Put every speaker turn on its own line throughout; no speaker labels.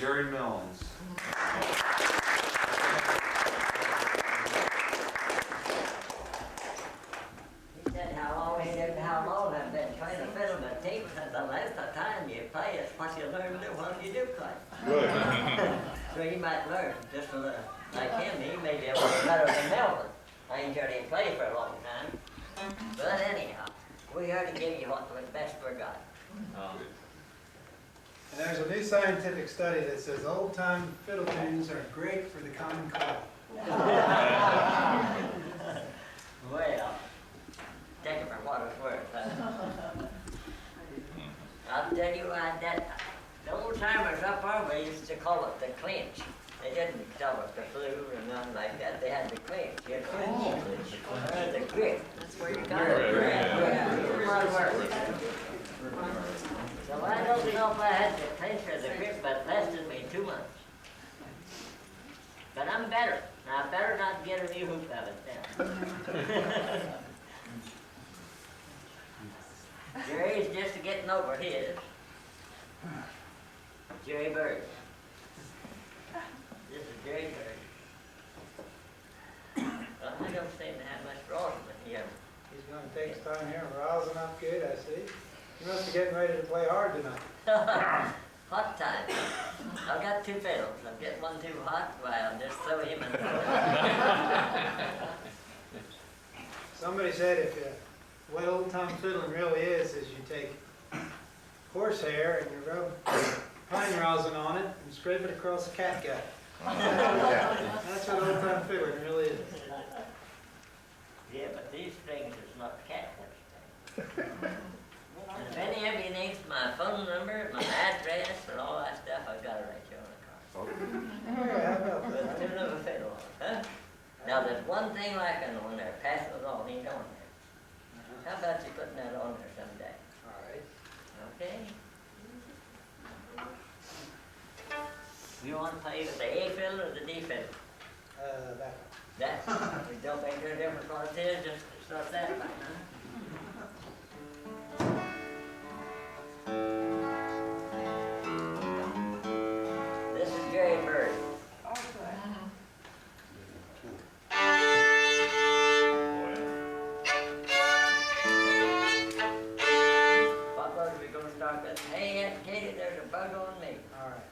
Gerry Milnes.
He said how long I've been trying to fiddle my tape, and the less the time you play, it's what you learn to do when you do play.
Good.
So you might learn just a little. Like him, he may be able to be better than Melvin. I ain't heard him play for a long time. But anyhow, we here to give you what the best we got.
And there's a new scientific study that says old-time fiddle tunes are great for the common cold.
Well, take it for what it's worth. I'll tell you what, the old timers up our way used to call it the clinch. They didn't tell it the flu or nothing like that. They had the clinch. You had the grip. That's where you got it. So I don't know if I had the clinch or the grip, but it lasted me 2 months. But I'm better. Now I better not get a new hoop of it now. Jerry's just getting over his. Jerry Bird. This is Gerry Bird. Well, I don't seem to have much wrong with him.
He's going to take his time here and rousing up good, I see. You must be getting ready to play hard tonight.
Hot time. I've got 2 fiddles. I'm getting one too hot, well, I'll just throw him in.
Somebody said what old-time fiddling really is you take horsehair and you rub pine rosin on it and scrape it across the catgut. That's what old-time fiddling really is.
Yeah, but these strings is not catfish strings. And if any of you needs my phone number, my address, and all that stuff, I've got to write you on a card.
Yeah, how about
With
that?
a tune of a fiddle on it, huh? Now there's one thing lacking on there, passing it on, ain't on there. How about you putting that on there someday?
All right.
Okay? You want to play with the A fiddle or the D fiddle?
That
That, it don't make no difference what it is, just start that way, huh? This is Gerry Bird. What word are we going to start with? Hey, Aunt Katie, there's a bug on me.
All right.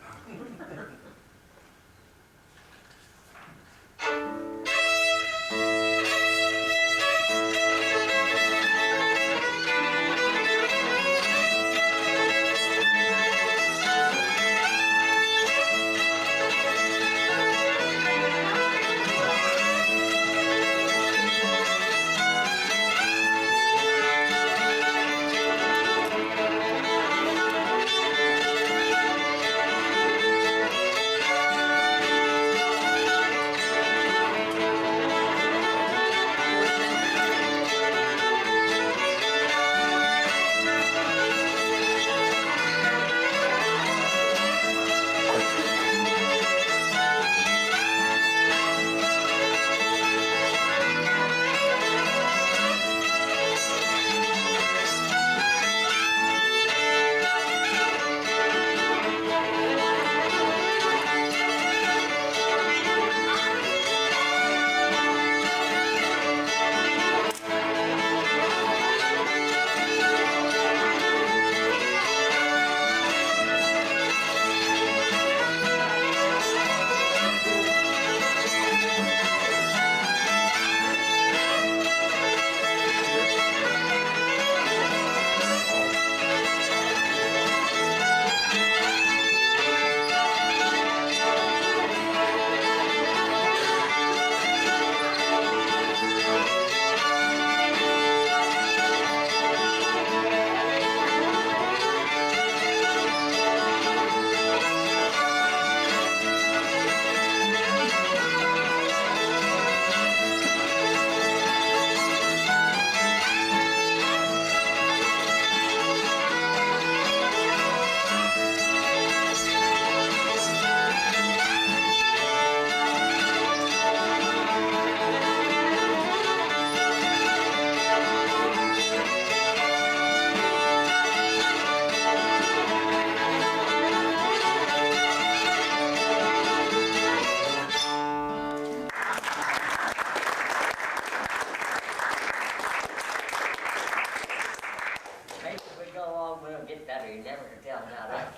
we'll get better, you never can tell now that.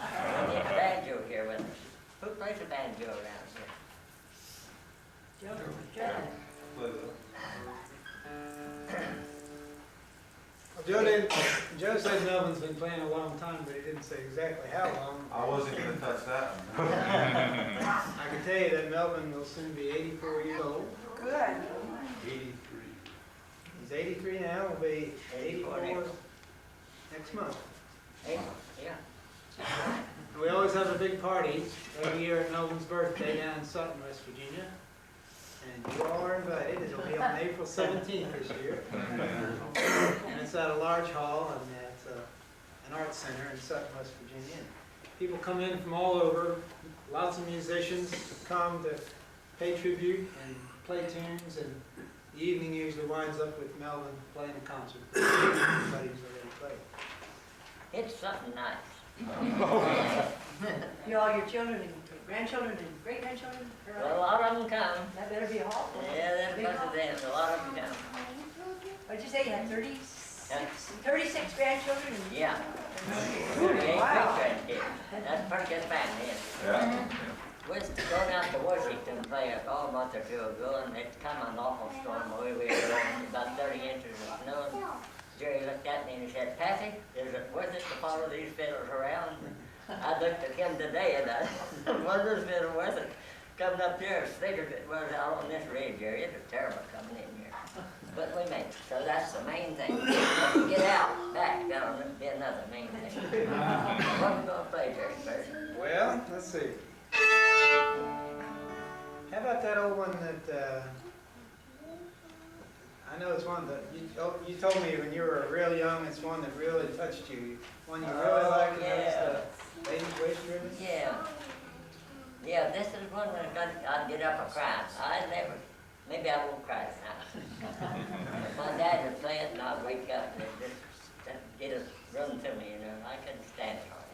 We need a banjo here with us. Who plays a banjo around here?
Well, Joe said Melvin's been playing a long time, but he didn't say exactly how long.
I wasn't gonna touch that one.
I can tell you that Melvin will soon be 84 years old.
Good.
83.
He's 83 now, will be 84 next month.
April, yeah.
We always have a big party every year at Melvin's birthday down in Sutton, West Virginia. And you all are invited. It'll be on April 17th this year. And it's at a large hall and at an art center in Sutton, West Virginia. And people come in from all over. Lots of musicians come to pay tribute and play tunes. And the evening usually winds up with Melvin playing a concert. Everybody's already played.
It's something nice.
You all your children and grandchildren and great-grandchildren?
Well, a lot of them come.
That better be a hall.
Yeah, there's a bunch of them, a lot of them come.
What'd you say, you had 36 grandchildren? And
Yeah. 38 great-grandkids. That's a pretty good family, isn't it?
Yeah.
We was going out to Washington to play a month or two ago, and it come an awful storm away. We were going about 30 inches of snow. And Gerry looked at me and he said, "Patsy, is it worth it to follow these fiddles around?" I looked at him today and I was this fiddle worth it? Coming up here, I figured it was out on this ridge area. It was terrible coming in here. But we made it, so that's the main thing. When you get out, back, that'll be another main thing. What are we going to play, Gerry, first?
Well, let's see. How about that old one that, I know it's one that, you told me when you were real young, it's one that really touched you. One you really like, and
yeah.
that's the Ladies Waist Ribbon?
Yeah. Yeah, this is one that I'd get up and cry. Maybe I won't cry now. My dad would play it and I'd wake up and it just get it run to me, you know. I couldn't stand it hardly.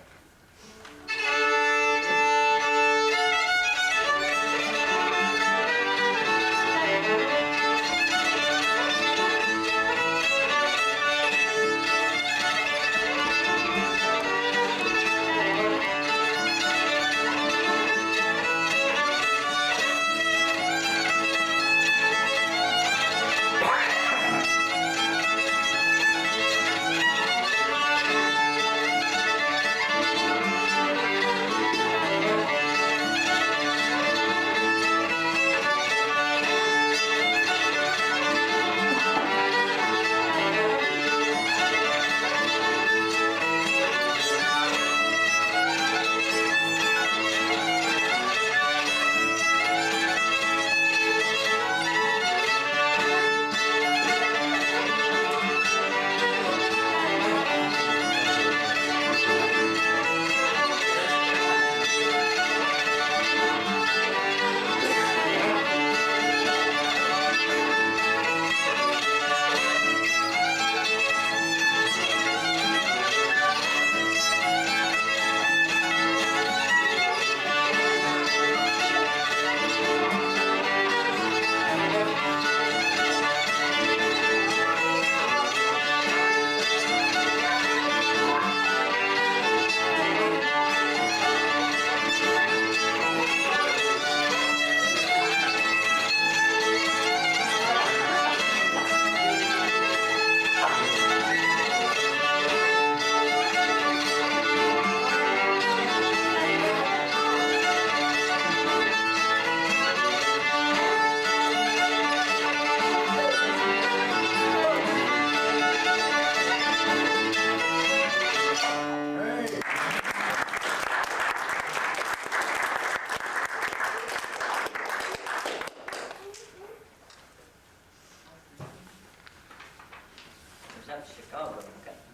Up to Chicago,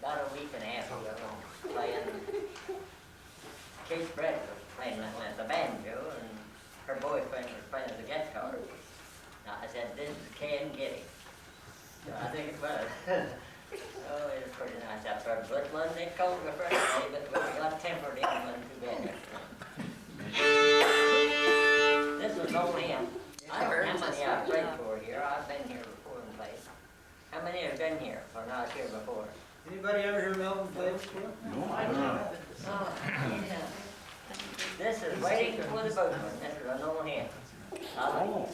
about a week and a half ago, playing. Kate Brett was playing the banjo, and her boyfriend was playing the guitar. Now I said, "This is Ken Gerry." So I think it was. Oh, it was pretty nice out there. But when they cold the first day, but when we got tempered in, it wasn't too bad. This was old him. I don't know how many I've played for here. I've been here before and played. How many have been here when I was here before?
Anybody ever hear Melvin play before?
Oh, yeah. This is Waiting for the Boatman. This is an old hymn. I like it.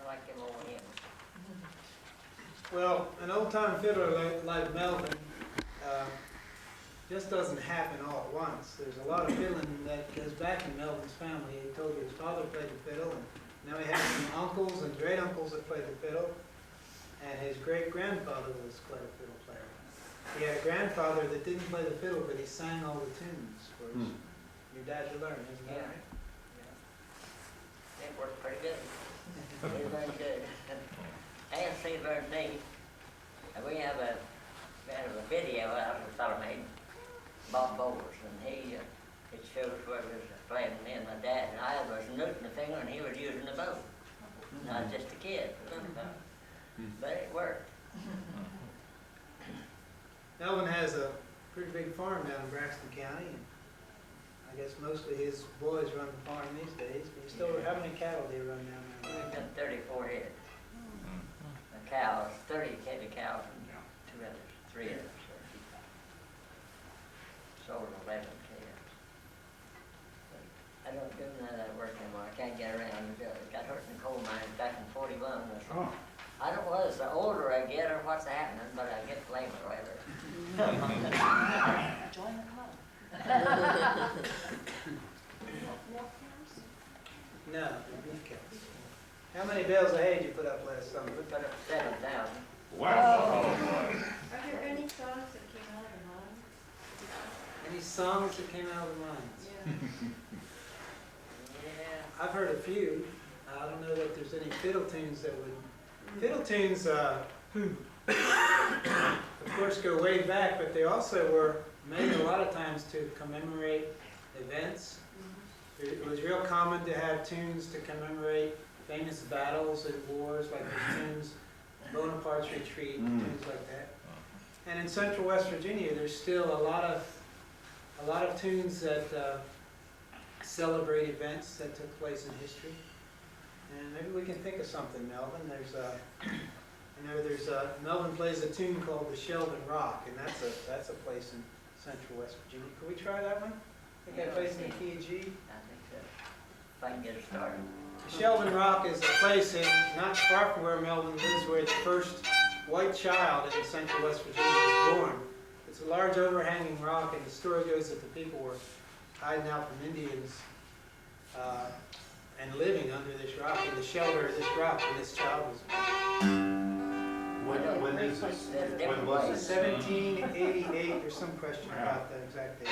I like them old hymns.
Well, an old-time fiddler like Melvin just doesn't happen all at once. There's a lot of fiddling that goes back in Melvin's family. He told you his father played the fiddle, and now he has some uncles and great-uncles that played the fiddle, and his great-grandfather was quite a fiddle player. He had a grandfather that didn't play the fiddle, but he sang all the tunes for your dad to learn, isn't that
Yeah.
right?
It worked pretty good. It very good. And St. Berkeley, we have a video I thought I made, Bob Bowles, and it shows where we was playing, me and my dad, and I was nooting the finger and he was using the bow. I was just a kid, but it worked.
Melvin has a pretty big farm down in Braxton County, and I guess mostly his boys run the farm these days. But you still, how many cattle do you run down there?
We've got 34 head. The cows, 30 head of cows and two others, three others. Sold 11 calves. But I don't do none of that work anymore. I can't get around to do it. Got hurt in the coal mines back in 41. I don't know whether it's the older I get or what's happening, but I get blamed rather.
Join the club.
No, beef cows. How many bales of hay did you put up last summer?
We put up 7,000.
Wow.
Are there any songs that came out of the mine?
Any songs that came out of the mines?
Yeah.
Yeah.
I've heard a few. I don't know that there's any fiddle tunes that would. Fiddle tunes, of course, go way back, but they also were made a lot of times to commemorate events. It was real common to have tunes to commemorate famous battles and wars, like the tunes, Bonaparte's Retreat, tunes like that. And in central West Virginia, there's still a lot of tunes that celebrate events that took place in history. And maybe we can think of something, Melvin. Melvin plays a tune called the Sheldon Rock, and that's a place in central West Virginia. Could we try that one? I think that plays in the key of G.
I think so. If I can get it started.
Sheldon Rock is a place not far from where Melvin lives, where the first white child in central West Virginia was born. It's a large overhanging rock, and the story goes that the people were hiding out from Indians and living under this rock, in the shelter of this rock when this child was
When is this? When was it?
1788. There's some question about that exact date.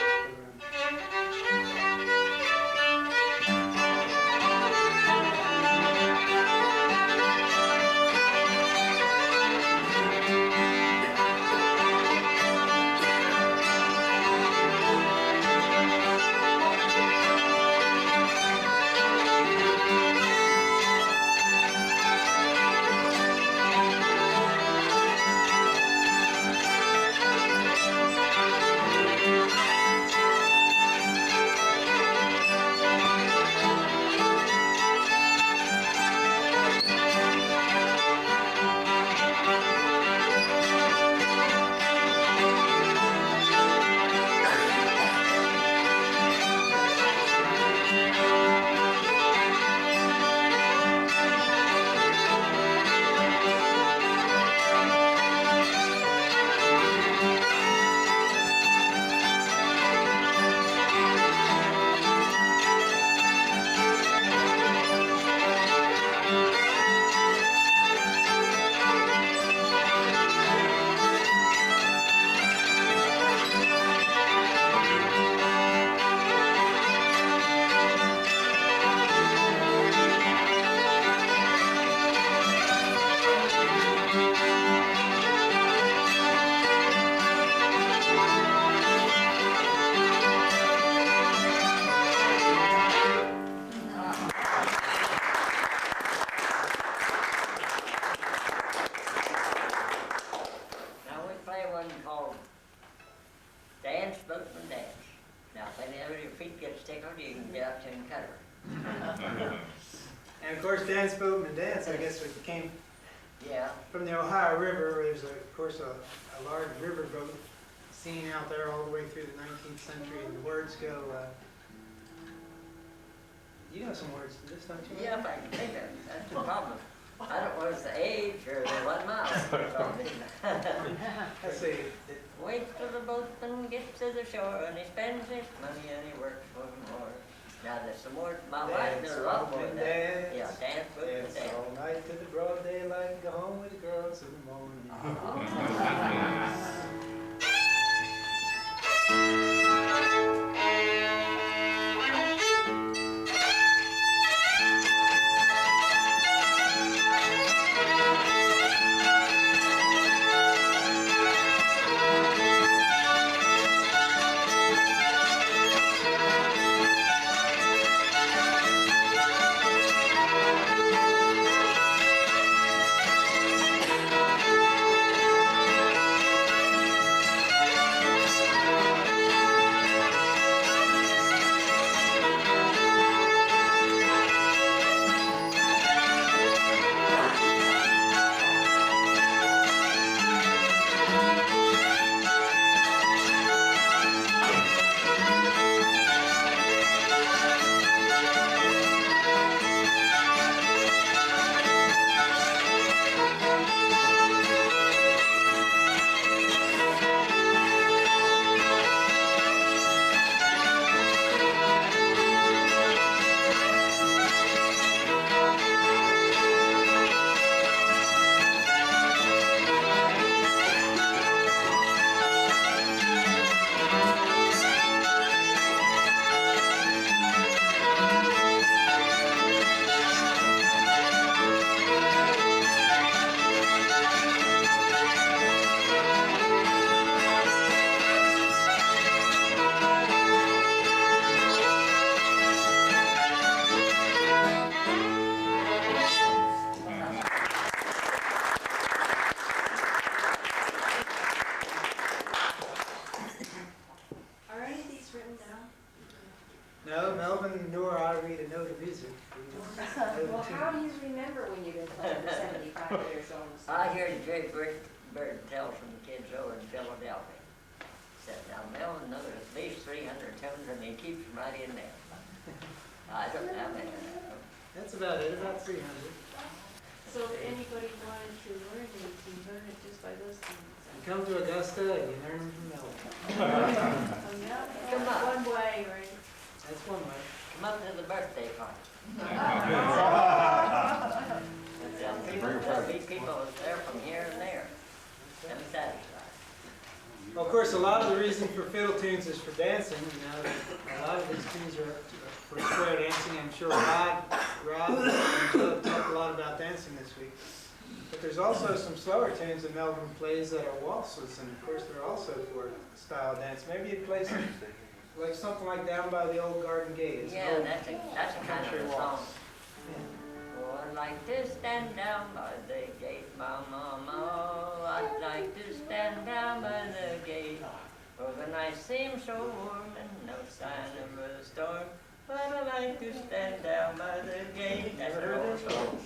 And of course, dance, boat, and dance, I guess, it came from the Ohio River, where there's, of course, a large river boat seen out there all the way through the 19th century. And the words go, you know some words to this, don't you?
Yeah, if I can think of it. That's the problem. I don't know if it's the age or the 1 mile.
Let's see.
Waits till the boatman gets to the shore, and he spends his money and he works for more. Now there's some more. My wife did a lot more than that.
Dance,
Yeah, dance, boat, and
dance
dance.
all night to the broad daylight, go home with the girls in the morning. No, Melvin nor I read a note of music.
Well, how do you remember when you've been playing for 75 years almost?
I hear the great bird tell from the kids over in Philadelphia. Said, now Melvin knows at least 300 tunes and he keeps them right in there. I don't have any of that.
That's about it, about 300.
So if anybody wanted to learn these, you learn it just by listening.
You come to Augusta and you learn from Melvin.
Oh, yeah,
Come on.
one way, right?
That's one way.
Come up to the birthday party. There'll be people there from here and there. I'm satisfied.
Well, of course, a lot of the reason for fiddle tunes is for dancing. You know, a lot of these tunes are for square dancing. I'm sure Rob and Joe talked a lot about dancing this week. But there's also some slower tunes that Melvin plays that are waltzes, and of course they're also for style dance. Maybe you play some, like something like Down by the Old Garden Gate. It's
Yeah, that's a kind of a song. Oh, I'd like to stand down by the gate, Mama. I'd like to stand down by the gate. For the night seems so warm and no sign of a storm. But I like to stand down by the gate. That's an old song.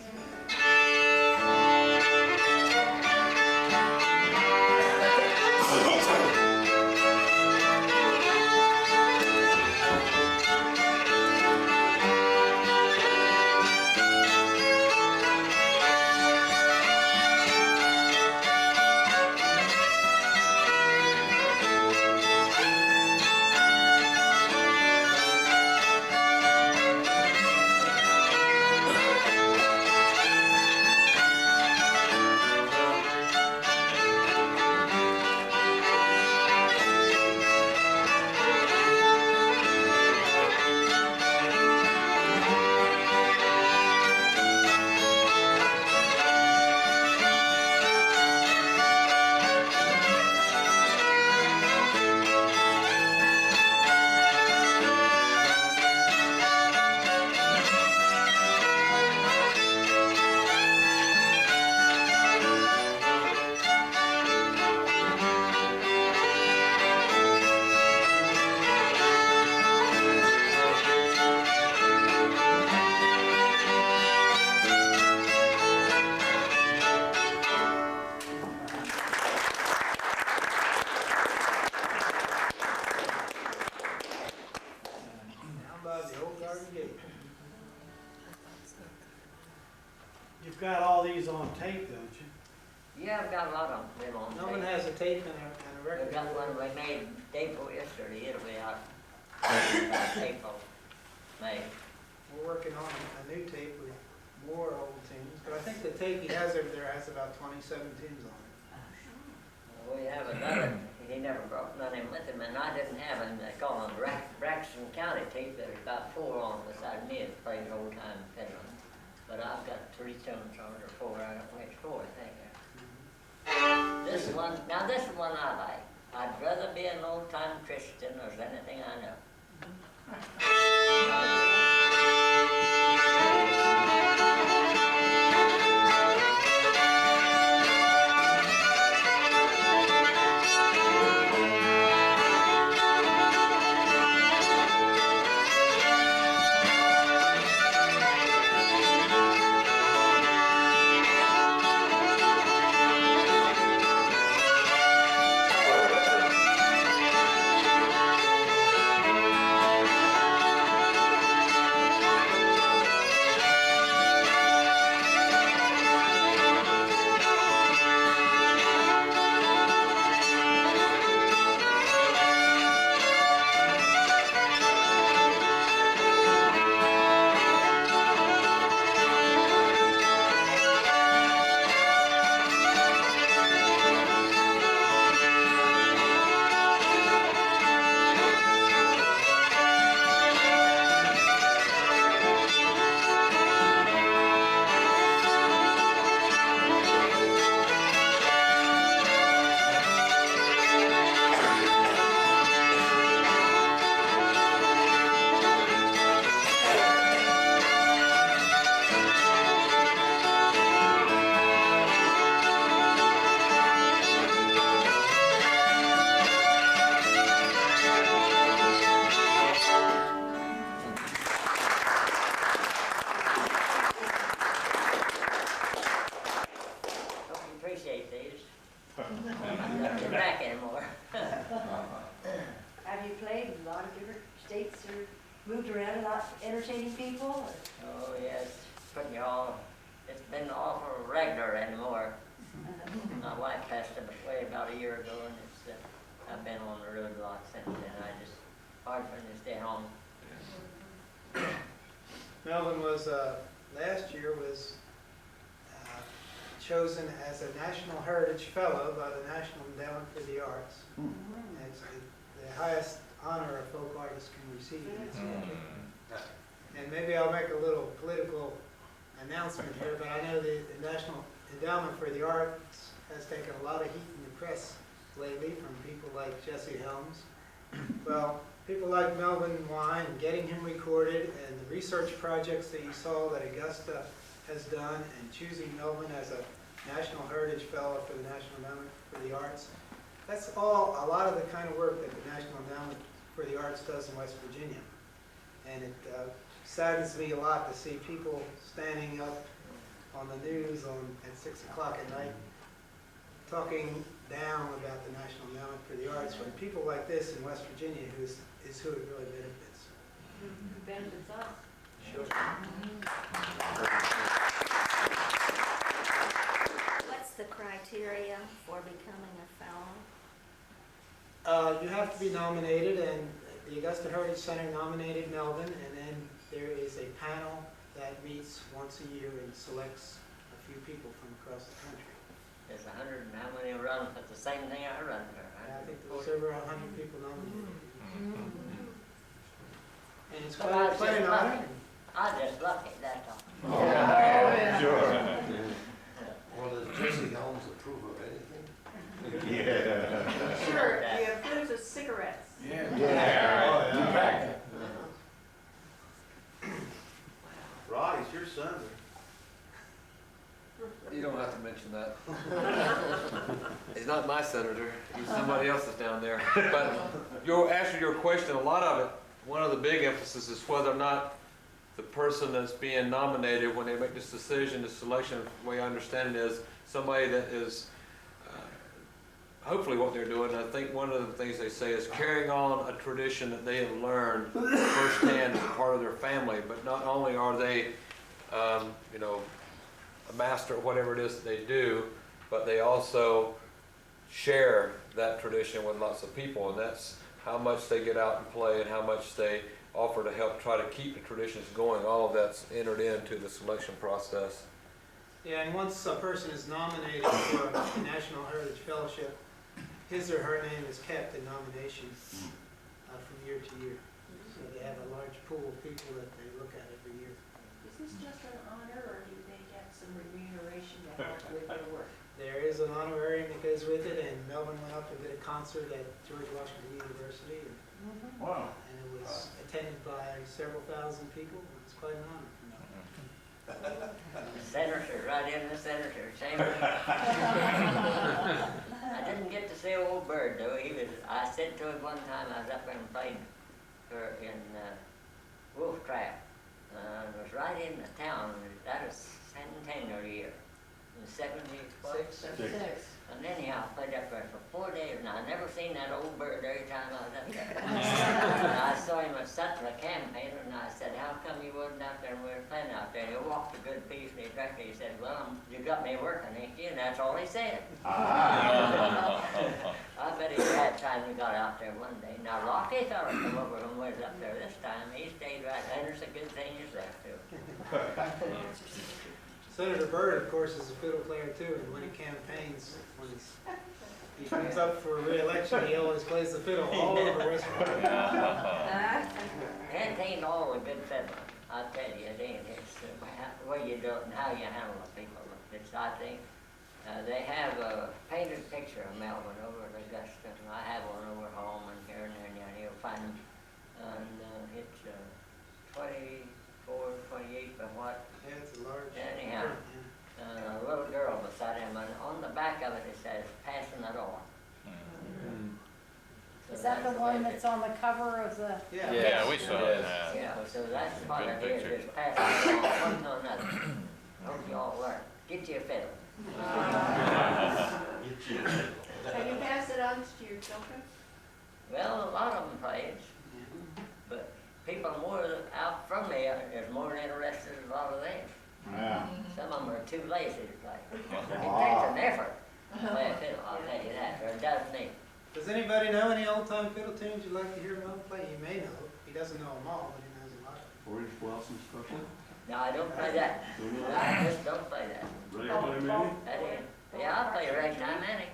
You've got all these on tape, don't you?
Yeah, I've got a lot of them on
Melvin
tape.
has a tape and a record.
We've got one we made day before yesterday. It'll be out April, May.
We're working on a new tape with more old tunes, but I think the tape he has over there has about 27 tunes on it.
We have another, he never brought none in with him, and I didn't have him. They call him Braxton County tape. There's about 4 on beside me. It's playing old time fiddling. But I've got 3 tunes on it, or 4. I don't know which 4, I think. This one, now this is one I like. I'd rather be an old time Christian or anything I know.
Have you played in a lot of different states or moved around a lot, entertaining people?
Oh yes, putting you all, it's been awful regular anymore. My wife passed away about a year ago, and it's I've been on the road a lot since then. I just hard for me to stay home.
Melvin was, last year was chosen as a National Heritage Fellow by the National Endowment for the Arts. And it's the highest honor a folk artist can receive in this country. And maybe I'll make a little political announcement here, but I know the National Endowment for the Arts has taken a lot of heat in the press lately from people like Jesse Helms. Well, people like Melvin Wine, getting him recorded, and the research projects that you saw that Augusta has done, and choosing Melvin as a National Heritage Fellow for the National Endowment for the Arts. That's all a lot of the kind of work that the National Endowment for the Arts does in West Virginia. And it saddens me a lot to see people standing up on the news at 6 o'clock at night talking down about the National Endowment for the Arts, when people like this in West Virginia is who it really benefits.
Who benefits us?
Sure.
What's the criteria for becoming a fellow?
You have to be nominated, and the Augusta Heritage Center nominated Melvin, and then there is a panel that meets once a year and selects a few people from across the country.
There's 100 and how many run at the same thing I run for?
And I think there was over 100 people nominated. And it's
Well,
quite an honor.
I just lucky, that's all.
Well, does Jesse Helms approve of anything?
Sure, he approves of cigarettes.
Roddy's your son.
You don't have to mention that. He's not my senator, he's somebody else's down there. But answer your question, a lot of it, one of the big emphasis is whether or not the person that's being nominated, when they make this decision, this selection, the way I understand it is, somebody that is, hopefully what they're doing, I think one of the things they say is carrying on a tradition that they have learned firsthand as a part of their family, but not only are they, you know, a master of whatever it is that they do, but they also share that tradition with lots of people, and that's how much they get out and play and how much they offer to help try to keep the traditions going. All of that's entered into the selection process.
Yeah, and once a person is nominated for a National Heritage Fellowship, his or her name is kept in nomination from year to year. So they have a large pool of people that they look at every year.
Is this just an honor, or do they get some remuneration to help with their work?
There is an honorarium that goes with it, and Melvin went up and did a concert at George Washington University, and
Wow.
it was attended by several thousand people. It was quite an honor for Melvin.
The senator, right in the senator chamber. I didn't get to see old Bird though. I said to him one time, I was up there and played in Wolf Trap. It was right in the town. That was centennial year. In 76. And anyhow, I played up there for 4 days, and I never seen that old Bird every time I was up there. And I saw him at Sutton, a campaigner, and I said, how come you wasn't out there when we were playing out there? And he walked a good piece, and he directly he said, well, you got me working, ain't you? And that's all he said. I bet he had time we got out there one day. Now, Rocky thought I'd come over when we was up there this time. He stayed right there. There's a good thing he's left, too.
Senator Byrd, of course, is a fiddle player too, and when he campaigns, when he comes up for re-election, he always plays the fiddle all over West Virginia.
It ain't all a good fiddling, I tell you, it ain't. It's the way you do it and how you handle the people. It's, I think, they have a painted picture of Melvin over at Augusta, and I have one over home and here and there, and you'll find them. And it's 24, 28, but what?
Yeah, it's a large.
Anyhow, a little girl beside him, and on the back of it says, passing it on. So
Is that the one that's on the cover of the?
Yeah.
Yeah, we saw it.
Yeah, so that's what
Good
it is,
picture.
just passing it on one to another. Hope you all learn. Get you a fiddle.
Have you passed it on to your children?
Well, a lot of them plays, but people more out from there is more interested in a lot of them.
Yeah.
Some of them are too lazy to play. It takes an effort to play a fiddle, I'll tell you that, or it does me.
Does anybody know any old-time fiddle tunes you'd like to hear Mel play? You may know. He doesn't know them all, but he knows a lot of them.
Orange Blossom Special?
No, I don't play that. No, I just don't play that.
Ragtime Annie?
That ain't, yeah, I'll play Ragtime Annie.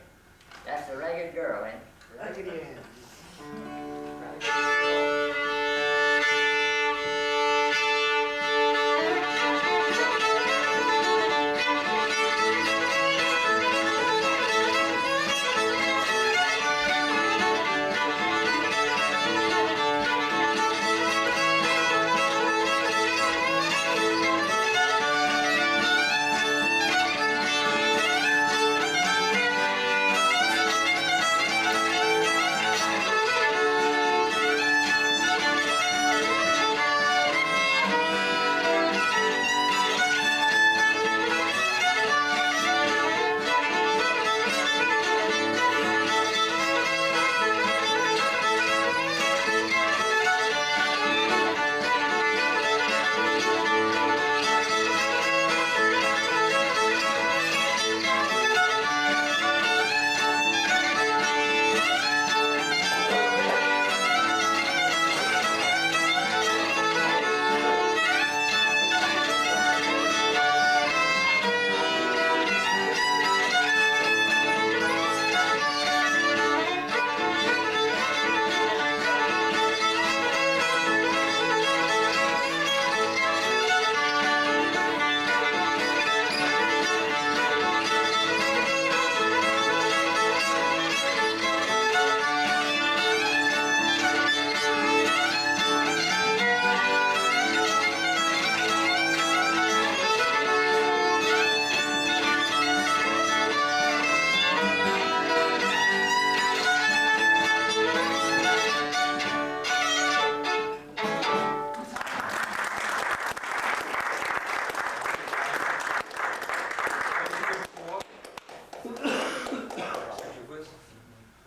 That's the ragged girl, ain't it?
Raggedy Ann.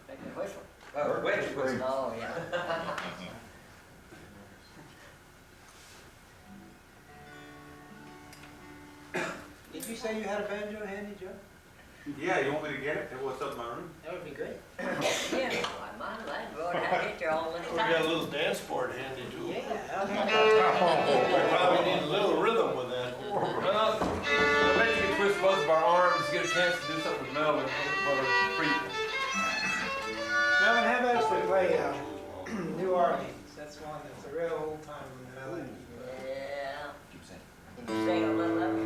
Make the whistle.
Oh, wait,
Oh, yeah.
Did you say you had a banjo handy, Joe?
Yeah, you want me to get it? What's up in my room?
That would be great.
Yeah, I might like to go and have it there all the
We got a
time.
little dance board handy too.
Yeah.
We probably need a little rhythm with that.
Well, I bet you can twist both of our arms, get a chance to do something with Melvin for the free.
Melvin, how about if we play New Orleans? That's one that's a real old time melody.
Yeah. Can you sing a little of it?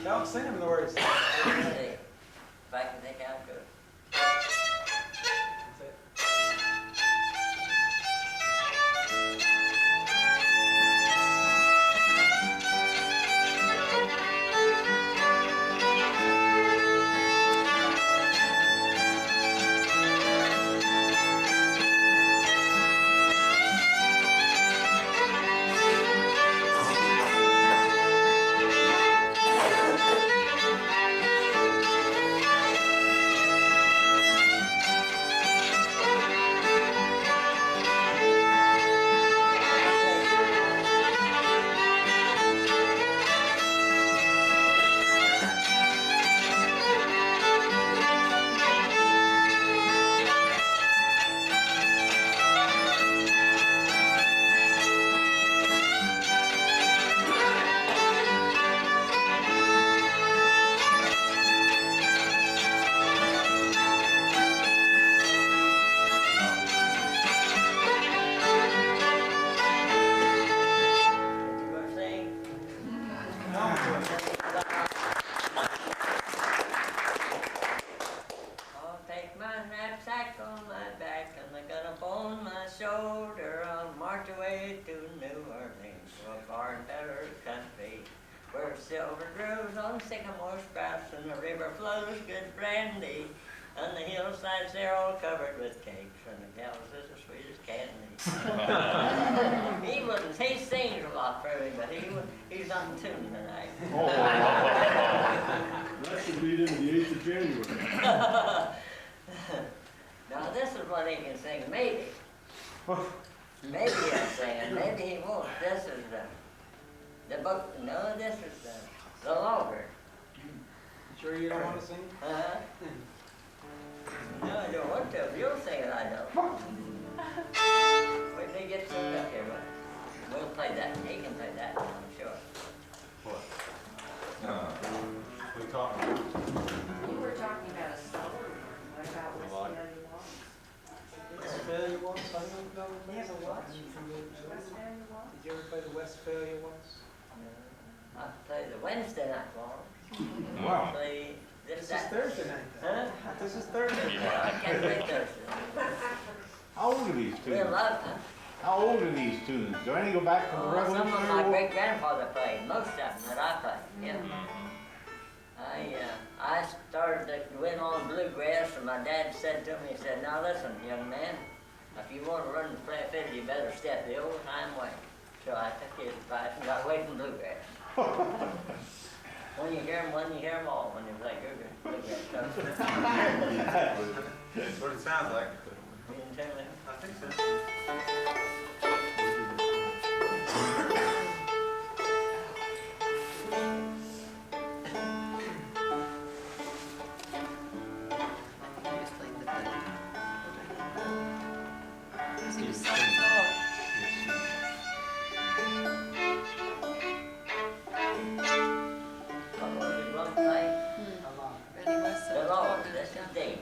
Don't sing them the words.
See, if I can think how to.
That's it.
shoulder, I'll march away to New Orleans, to a far and better country, where silver grows on sycamore sprouts and the river flows good brandy, and the hillsides they're all covered with cakes, and the gals is as sweet as candy. He sings a lot for me, but he's on tune tonight.
That should lead into the 8th of January.
Now this is what he can sing, maybe. Maybe he'll sing it, maybe he won't. This is the book, no, this is the logger.
Sure you don't want to sing?
Uh-huh. No, I don't want to. If you'll sing it, I don't. Wait till he gets up here, but. We'll play that, he can play that, I'm sure.
What? We talking about?
You were talking about a solar barn, what about Westphalia Walls?
Westphalia Waltz, I don't know.
They have a what?
Did
Westphalia Walls?
you ever play the Westphalia Waltz?
I play the Wednesday night ball.
Wow.
Play
This
this,
is
that.
Thursday night, though.
Huh?
This is Thursday.
I can't play Thursday.
How old are these
We
students?
love them.
How old are these students? Do any go back to the
Oh, some of
Revolutionary
my
War?
great grandfather played, most of them that I played, yeah. I started to win on bluegrass, and my dad said to me, he said, now listen, young man, if you want to learn to play a fiddle, you better step the old time way. So I took his advice and got away from bluegrass. When you hear them all, when they play bluegrass.
That's what it sounds like.
You didn't tell me?
I think so.
What was it, one play? The Lord, that's his name.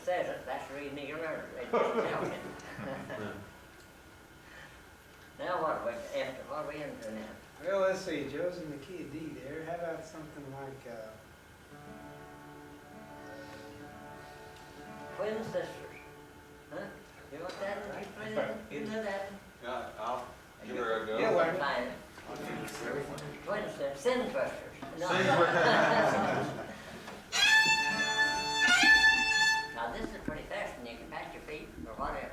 says it, that's the reason you learn it. They just tell you. Now what, what are we into now?
Well, let's see, Joe's in the key of D there. How about something like,
Twin sisters. Huh? You want that? You play that? You know that?
Yeah, I'll give her a go.
Yeah, well-
Fine. Twin sisters, sin twisters. No. Now this is pretty fast and you can pat your feet or whatever.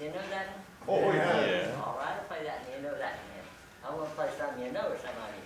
You know that?
Oh, yeah.
All right, I'll play that and you know that. I want to play something you know somebody.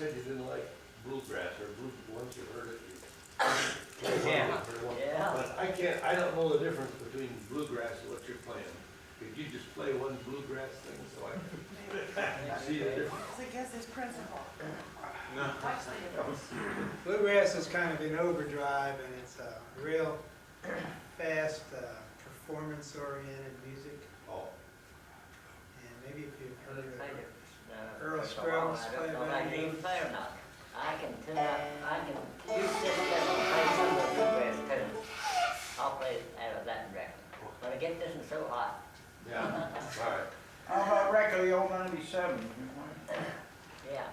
said you didn't like bluegrass or blue, once you heard it, you.
Yeah.
But I don't know the difference between bluegrass and what you're playing. Could you just play one bluegrass thing so I can see the difference?
as his principal.
What's the difference?
Bluegrass is kind of in overdrive, and it's real fast, performance-oriented music.
Oh.
And maybe if you've heard
Played
of
it,
Earl
for so
Scruggs,
long, I
play
don't know if I
about
can even
those.
play or not. I can tune up, you sit there and play some of the bluegrass tunes. I'll play out of that record. But I get this one so hot.
Yeah, all right.
How about Berkeley old 97?
Yeah.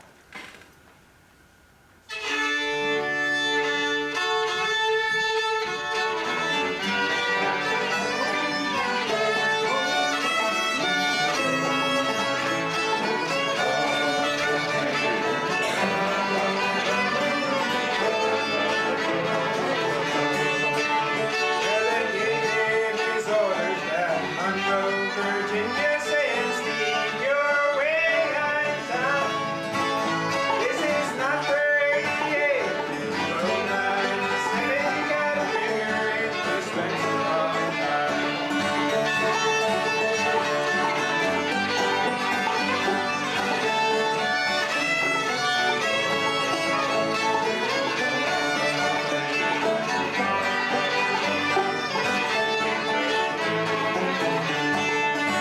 Virginia says, Steve, you're way out of town. This is not 38. Roll 97, got a finger in this thing long time.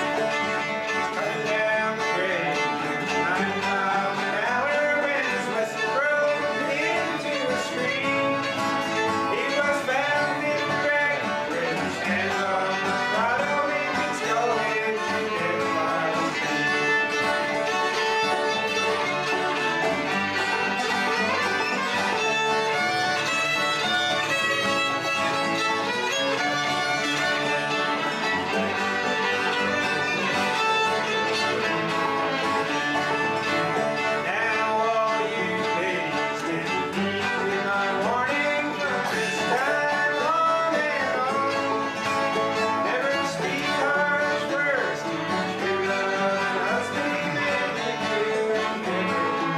Cutting down the grade, 9 miles an hour, when his whistle broke into a stream. He was found in the wreck, with his hands on the throttle, engines going to death by the sea. Now all you ladies can heed my warning from this time on and on. Never speak harsh words to your loving husband if you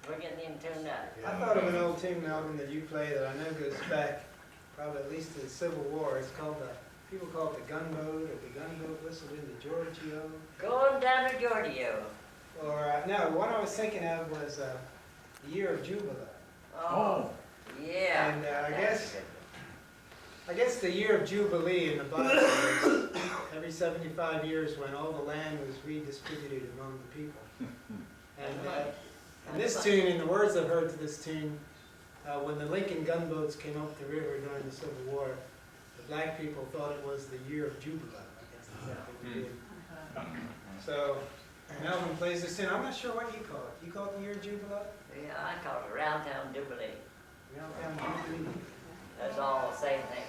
We're getting in tuned up.
I thought of an old tune, Melvin, that you play that I know goes back probably at least to the Civil War. It's called people call it the gunboat, or the gunboat whistled into Giorgio.
Going down to Giorgio.
Or, no, one I was thinking of was the Year of Jubilee.
Oh, yeah.
And, I
That's
guess-
good.
I guess the Year of Jubilee in the Bible is every 75 years when all the land was redistributed among the people. And in this tune, in the words I've heard to this tune, when the Lincoln gunboats came up the river during the Civil War, the black people thought it was the Year of Jubilee. I guess that's what they did. So Melvin plays this tune. I'm not sure what you call it. You call it the Year of Jubilee?
Yeah, I call it Round Town Jubilee.
Round Town Jubilee.
That's all the same thing.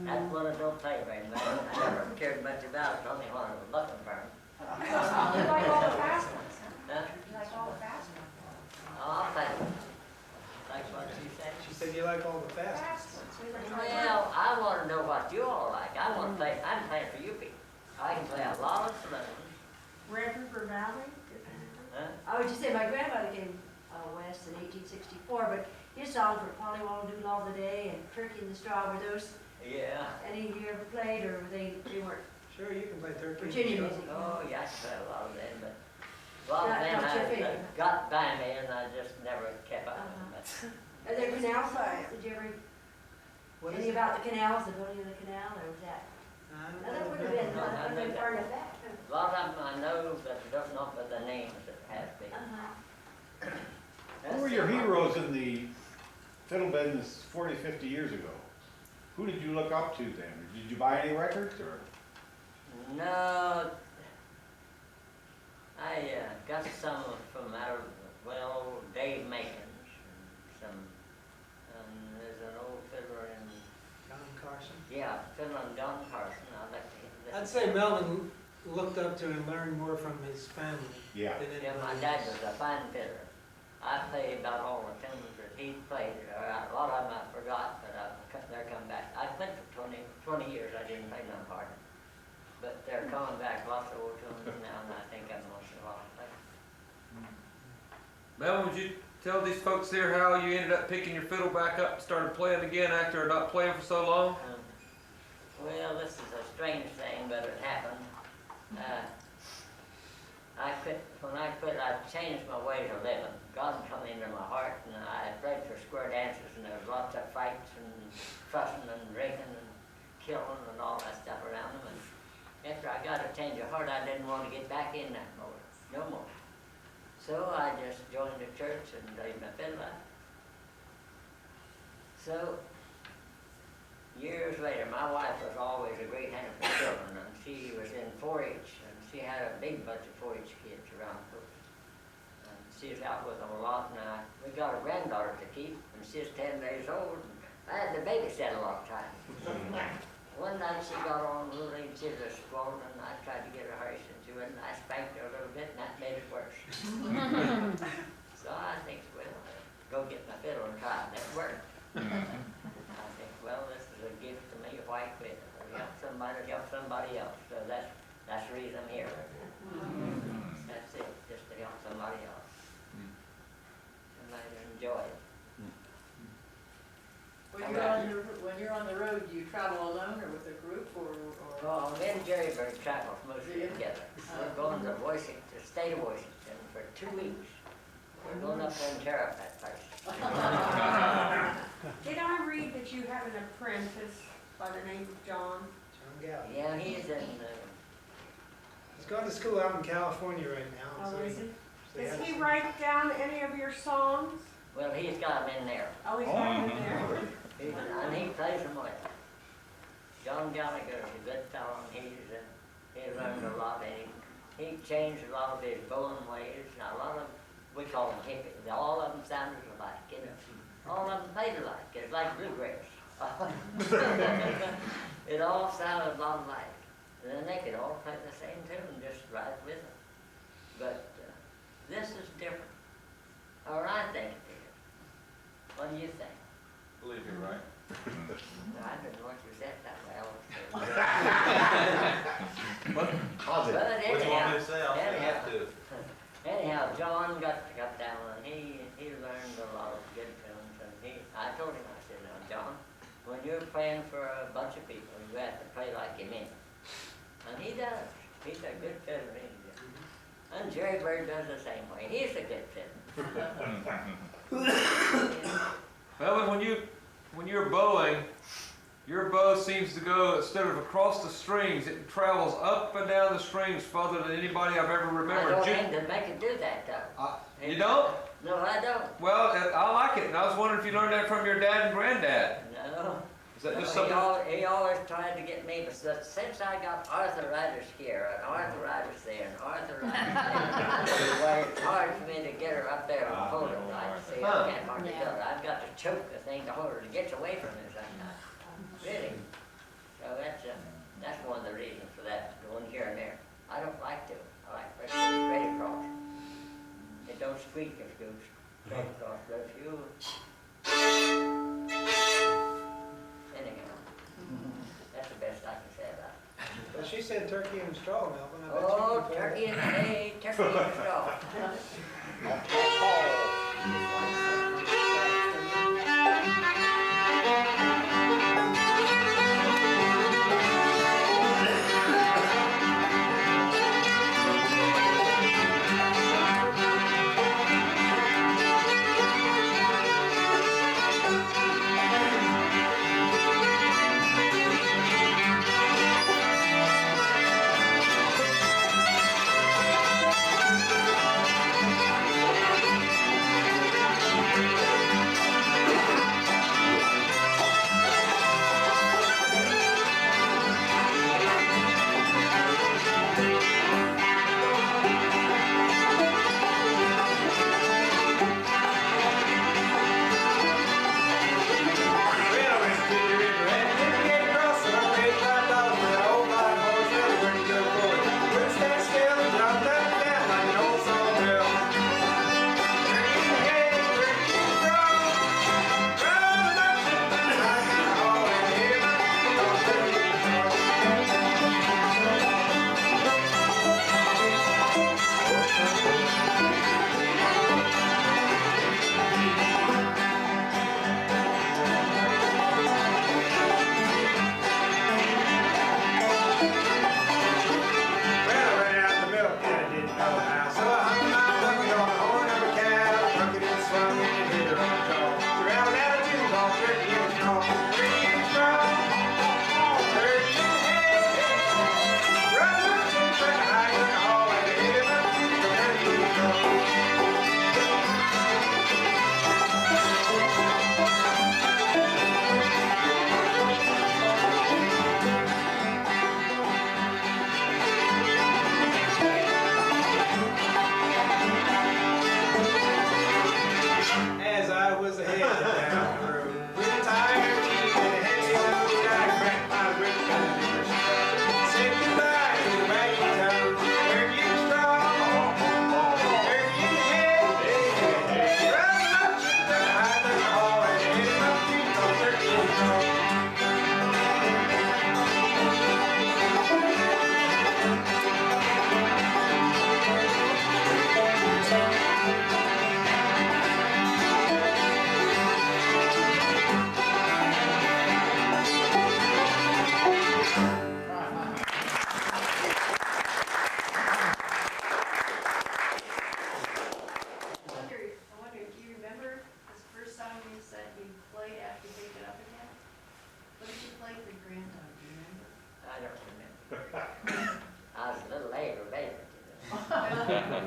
That's what I don't play very much. I never cared much about it, only when I was looking for them.
You like all the fast ones, huh?
Huh?
You like all the fast ones?
Oh, I'll play them. Like what she said.
She said you like all the fast ones.
Well, I want to know what you all like. I want to play, I'm playing for you people. I can play a lot of saloons.
Red River Valley?
Huh?
I would just say my grandmother came west in 1864, but his songs were Polly Wall Doodle All the Day and Turkey in the Straw. Were those
Yeah.
any of you ever played, or were they weren't?
Sure, you can play turkey.
Virginia music.
Oh, yeah, I can play a lot of them, but a lot of
Not-
them
not your
I
favorite.
got by me and I just never kept up with them.
Are there canal songs? Did you ever,
What is
any
it?
about the canals, the building of the canal, or was that?
I don't
No, that
know
would have
about
been,
that.
that would have been part of that.
A lot of them I know, but I don't know what the names that have been.
Who were your heroes in the fiddle business 40, 50 years ago? Who did you look up to then? Did you buy any records or?
No, I got some from out of, well, Dave Macon's, and some, and there's an old fiddler in,
John Carson.
yeah, fiddler in Don Carson. I like to
I'd
listen
say
to him.
Melvin looked up to and learned more from his family
Yeah.
than
Yeah, my
anybody
dad
else.
was a fine fiddler. I played about all the tunes that he played. A lot of them I forgot, but they're coming back. I played for 20 years. I didn't play none part. But they're coming back, lots of old tunes now, and I think I'm once in a while play.
Melvin, would you tell these folks here how you ended up picking your fiddle back up and started playing again after not playing for so long?
Well, this is a strange thing, but it happened. When I quit, I changed my way of living. God come into my heart, and I played for square dances, and there was lots of fights and fussing and drinking and killing and all that stuff around them. And after I got a change of heart, I didn't want to get back in that more, no more. So I just joined the church and laid my fiddle out. So years later, my wife was always a great hand for children, and she was in 4-H, and she had a big bunch of 4-H kids around her. And she was out with them a lot, and we got a granddaughter to keep, and she was 10 days old, and I had to babysit a lot of times. One night she got on a little and she was swollen, and I tried to get her hushed into it, and I spanked her a little bit, and that made it worse. So I think, well, go get my fiddle and try it, and it worked. I think, well, this is a gift to me, why quit? Help somebody else. So that's the reason I'm here. That's it, just to help somebody else. Somebody to enjoy it.
When you're on the road, do you travel alone or with a group or?
Well, me and Gerry travel mostly together. We're going to Washington, the state of Washington, for 2 weeks. We're going up there and tear up that place.
Did I read that you have an apprentice by the name of John?
John Gallagher.
Yeah, he's in,
He's going to school out in California right now.
Oh,
so
is he?
so
Does
has
he
some-
write down any of your songs?
well, he's got them in there.
Oh, he's writing it there.
And he plays them well. John Gallagher is a good fellow, and he learned a lot, and he changed a lot of his bowling ways. Now, a lot of, we call them hippies, all of them sounded alike, you know. All of them played alike, it's like bluegrass. It all sounded a lot alike. And then they could all play the same tune, just right with them. But this is different, or I think it is. What do you think?
Believe you're right.
No, I didn't want you said that well.
Positive.
But
What do you want
anyhow,
me to say? I'll say that too.
anyhow, John got down and he learned a lot of good tunes, and I told him, I said, now John, when you're playing for a bunch of people, you have to play like you mean it. And he does. He's a good fiddler, he is. And Gerry does the same way. He's a good fiddler.
Melvin, when you're bowing, your bow seems to go, instead of across the strings, it travels up and down the strings farther than anybody I've ever
I
remembered.
don't mean to make it do that, though.
You don't?
No, I don't.
Well, I like it, and I was wondering if you learned that from your dad and granddad.
No.
Is that just
No,
something?
he always tried to get me, but since I got arthritis here, and arthritis there, and arthritis there, why it's hard for me to get her up there and hold her right. See, I can't hardly do it. I've got to choke the thing to hold her to get away from me sometimes. Really.
you said turkey and straw, Melvin. I bet you
Oh,
can play
turkey
that.
in the hay, turkey in the straw.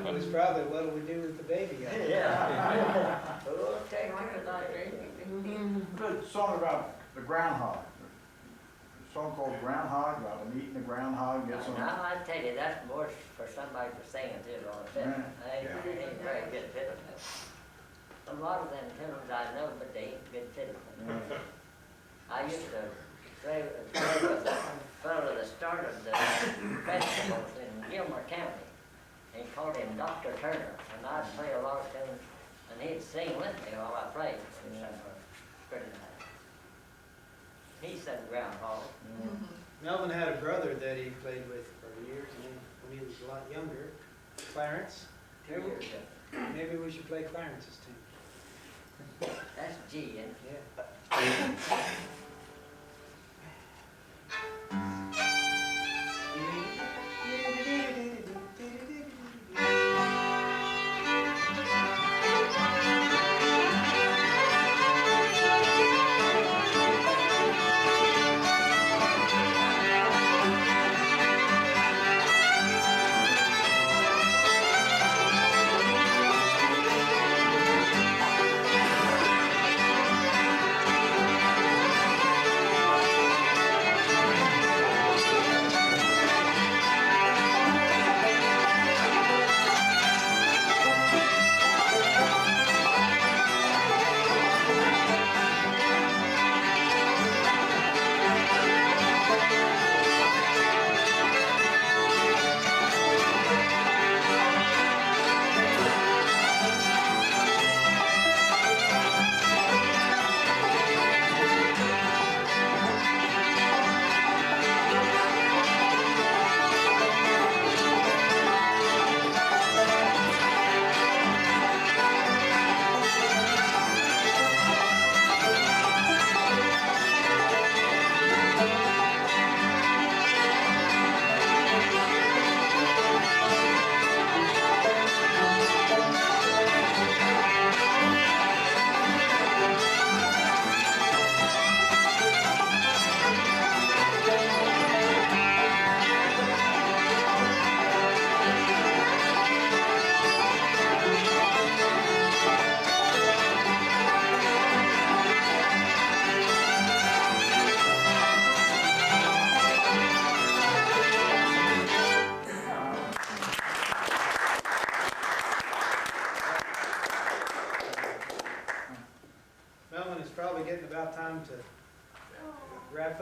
It was probably, what'll we do with the baby?
Yeah. Oh, take care of that baby.
Good song about the groundhog. A song called Groundhog, about them eating the groundhog, get some.
Now, I tell you, that's more for somebody for singing too, on a fiddle. I ain't very good fiddle. A lot of them fiddles I know, but they ain't good fiddles. I used to play with a fellow that started the festivals in Gilmore County. He called him Dr. Turner, and I'd play a lot of tunes, and he'd sing with me while I played. It was pretty nice. He said groundhog.
Melvin had a brother that he played with for years, and then when he was a lot younger, Clarence.
2 years ago.
Maybe we should play Clarence's tune.
That's G, and
Yeah.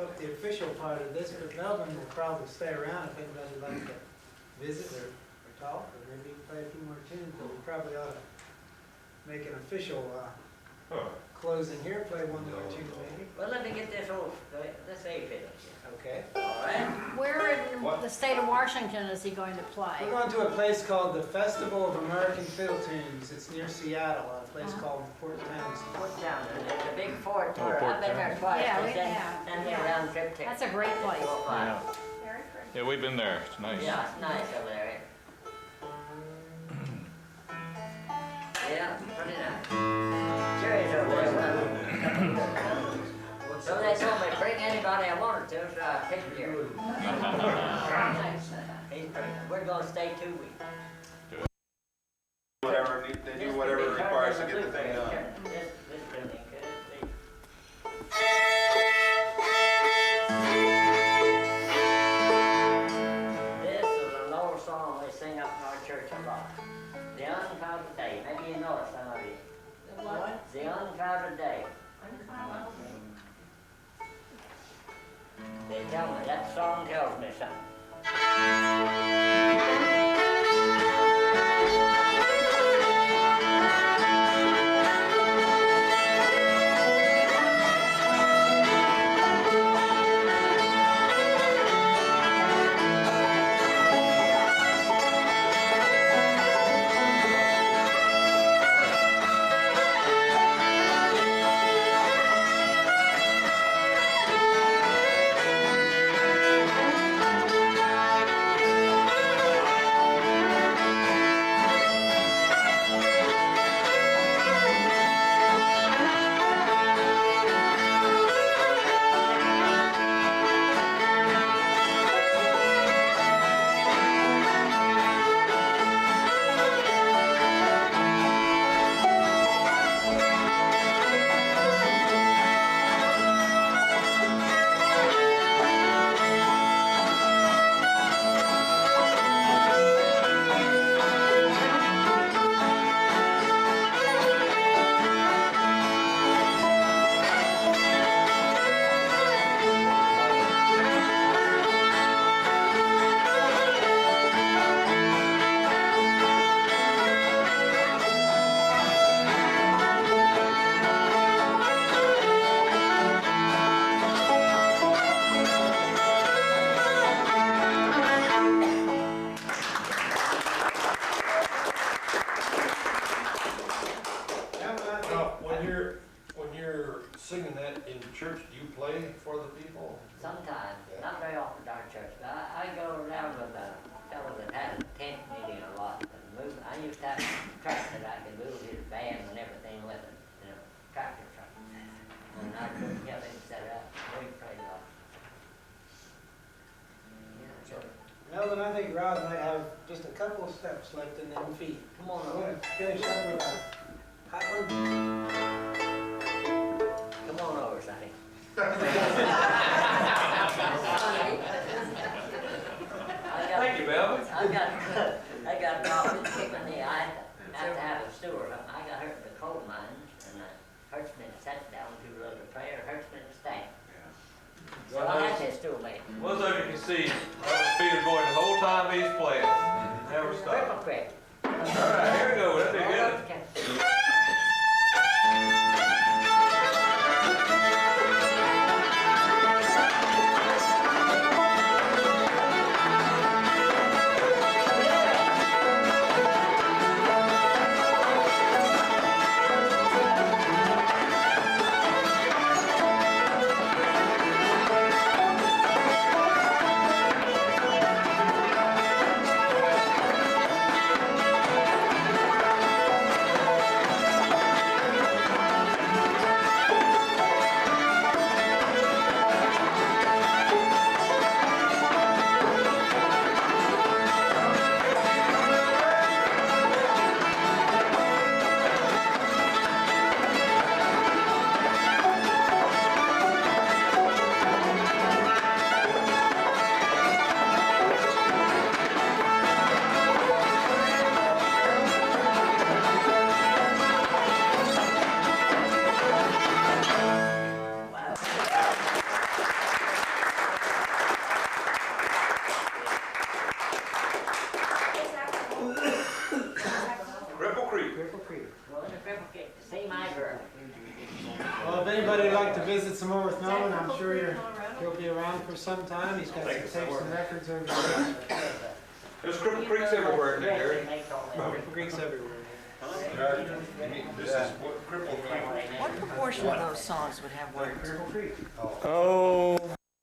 up the official part of this, but Melvin will probably stay around if anybody would like to visit or talk, or maybe he can play a few more tunes, but we probably ought to make an official closing here, play one more tune maybe.
Well, let me get this old, this A finished.
Okay.
All right?
Where in the state of Washington is he going to play?
We're going to a place called the Festival of American Fiddle Tunes. It's near Seattle, a place called Port Townsend.
Put down, there's a big fort tour.
Port
I've been there twice.
Yeah,
but
we
then-
have,
then the
yeah.
round trip ticket.
That's a great place.
Yeah.
Yeah, we've been there, it's nice.
Yeah, it's nice over there. Yeah, pretty nice. Gerry's over there. So they told me, bring anybody I wanted to, so I picked Gerry. He's pretty, we're gonna stay 2 weeks.
Whatever, they do whatever it requires to get the thing done.
This building could be. This is an old song we sing up in our church a lot. The unclouded day, maybe you know it, some of you.
The what?
The unclouded day. They tell me, that song tells me something.
When you're singing that in church, do you play for the people?
Sometimes, not very often at our church, but I go around with a fellow that had a tent meeting a lot. And move, I used to have a truck that I could move his van and everything with it, tractor truck. And I could get him set up, we prayed off. Yeah, so,
Melvin, I think Rod might have just a couple of steps left in them feet.
come on
I'm
over.
gonna finish up with a hot one.
Come on over, Sonny.
Thank you, Melvin.
I got problems kicking my knee. I have to have a steward. I got hurt in the coal mines, and hurts me to sit down, do a little prayer, hurts me to stand. So I had this stool made.
One of you can see, his feet are going the whole time he's playing. Never stop.
Cripple quick.
All right, here we go. That'd be good.
Cripple Creek.
Going to Cripple Creek to see my girl.
Well, if anybody would like to visit some more with
Is that
Melvin, I'm
Cripple
sure
Creek, Colorado?
he'll be around for some time. He's got some tapes and records over there.
There's Cripple Creeks everywhere in there, Gerry.
Cripple Creek's everywhere.
This is what Cripple Creek.
What proportion of those songs would have words?
Cripple Creek.
Oh.